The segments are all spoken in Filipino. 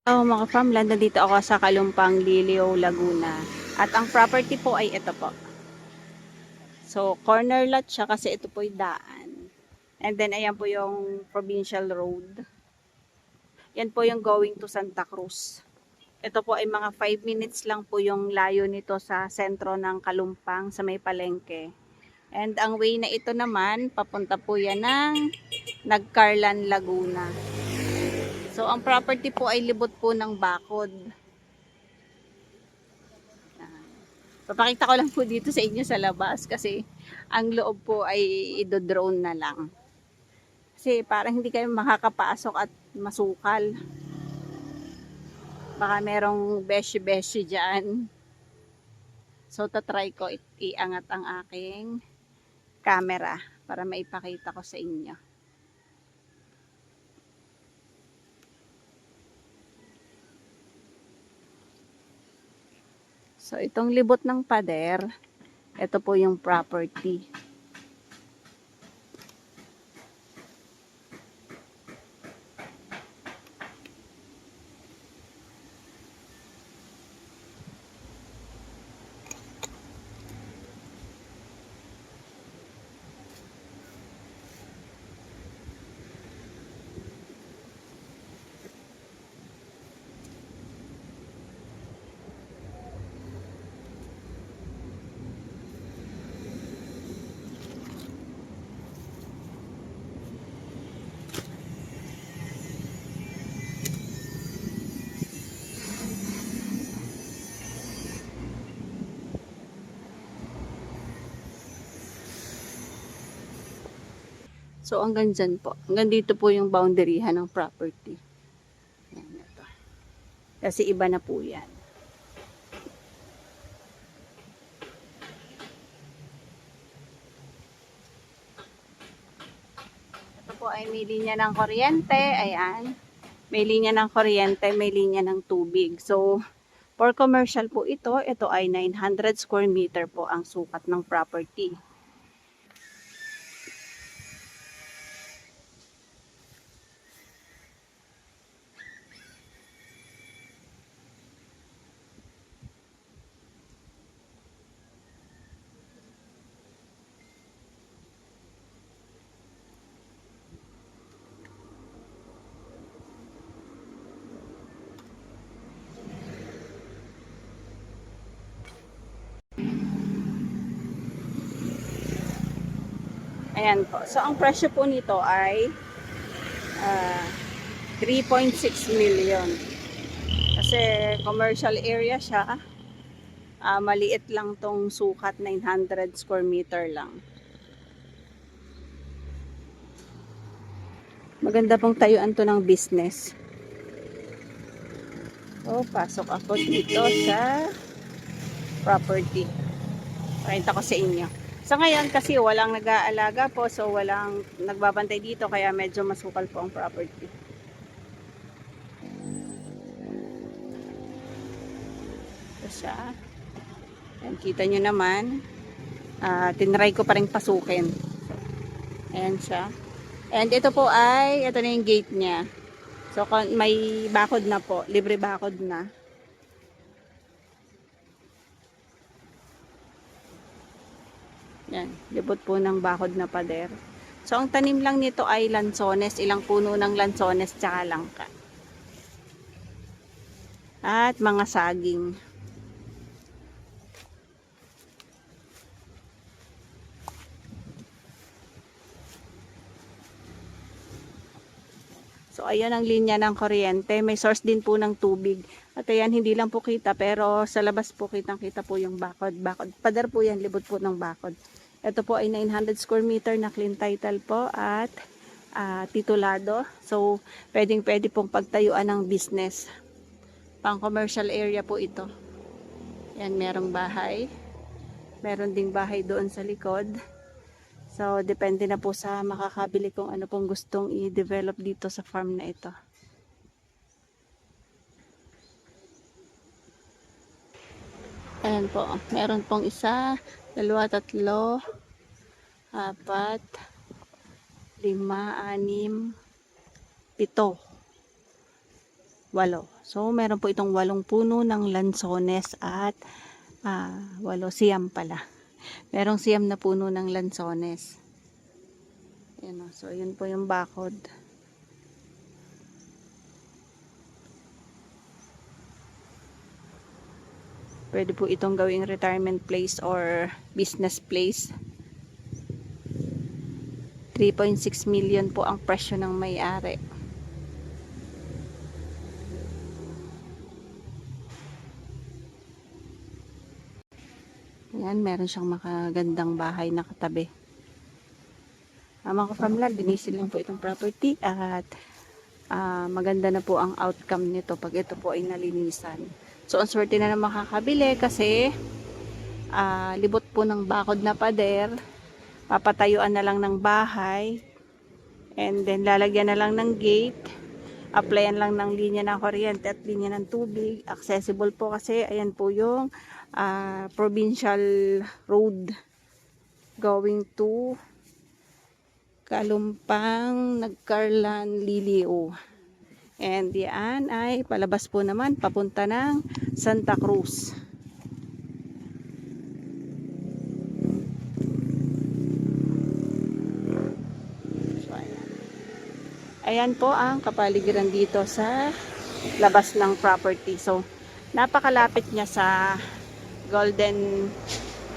Hello mga farmland, nandito ako sa Kalumpang, Liliw, Laguna. At ang property po ay ito po. So, corner lot siya kasi ito po yung daan. And then, ayan po yung provincial road. Yan po yung going to Santa Cruz. Ito po ay mga 5 minutes lang po yung layo nito sa sentro ng Kalumpang, sa may palengke. And ang way na ito naman, papunta po yan ng Nagcarlan, Laguna. So, ang property po ay libot po ng bakod. Papakita ko lang po dito sa inyo sa labas kasi ang loob po ay ido-drone na lang. Kasi parang hindi kayo makakapasok at masukal. Baka merong beshi-beshi dyan. So, tatry ko iangat ang aking camera para maipakita ko sa inyo. So, itong libot ng pader, ito po yung property. So, hanggang dyan po. Hanggang dito po yung boundaryhan ng property. Yan, ito. Kasi iba na po yan. Ito po ay may linya ng kuryente. Ayan. May linya ng kuryente, may linya ng tubig. So, for commercial po ito, ito ay 900 square meter po ang sukat ng property. Ayan po. So, ang presyo po nito ay 3.6 million. Kasi commercial area siya. Maliit lang tong sukat, 900 square meter lang. Maganda pong tayuan to ng business. So, pasok ako dito sa property. Pakita ko sa inyo. Sa ngayon kasi walang nag-aalaga po, so walang nagbabantay dito kaya medyo masukal po ang property. Ito siya. Yan, kita nyo naman. Tinry ko pa rin pasukin. Ayan siya. And ito po ay, ito na yung gate niya. So may bakod na po, libre bakod na. Yan, libot po ng bakod na pader. So, ang tanim lang nito ay lansones, ilang puno ng lansones tsaka langka. At mga saging. So, ayan ang linya ng kuryente. May source din po ng tubig. At ayan, hindi lang po kita, pero sa labas po kitang-kita po yung bakod. Pader po yan, libot po ng bakod. Ito po ay 900 square meter na clean title po at titulado. So, pwedeng-pwede pong pagtayuan ng business. Pang commercial area po ito. Yan, merong bahay. Meron ding bahay doon sa likod. So, depende na po sa makakabili kung ano pong gustong i-develop dito sa farm na ito. Ayan po. Meron pong isa, dalawa, tatlo, apat, lima, anim, pito. So, meron po itong 8 puno ng lansones at 8 pala. Merong 9 na puno ng lansones. Ayan, so, yun po yung bakod. Pwede po itong gawing retirement place or business place. 3.6 million po ang presyo ng may-ari. Yan, meron siyang makagandang bahay na katabi. Mga ka-farmland, binisil lang po itong property at maganda na po ang outcome nito pag ito po ay nalinisan. So, ang swerte na na makakabili kasi libot po ng bakod na pader, papatayuan na lang ng bahay, and then lalagyan na lang ng gate, applyan lang ng linya ng kuryente at linya ng tubig. Accessible po kasi ayan po yung provincial road going to Kalumpang, Nagcarlan, Liliw. And yan ay palabas po naman papunta ng Santa Cruz. So, ayan po ang kapaligiran dito sa labas ng property. So, napakalapit niya sa Golden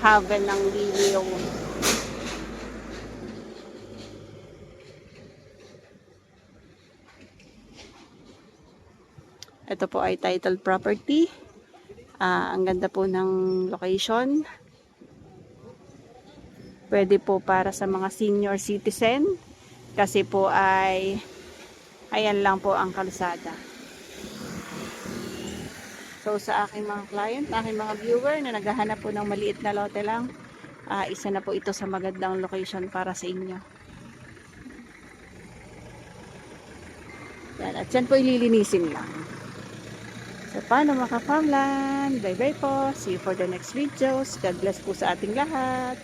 Haven ng Liliw. Ito po ay titled property. Ang ganda po ng location. Pwede po para sa mga senior citizen. Kasi po ay ayan lang po ang kalsada. So sa aking mga client, aking mga viewer na naghahanap po ng maliit na lote lang, isa na po ito sa magandang location para sa inyo. Yan, at yan po ililinisin lang. So, paano mga ka-farmland? Bye-bye po. See you for the next videos. God bless po sa ating lahat.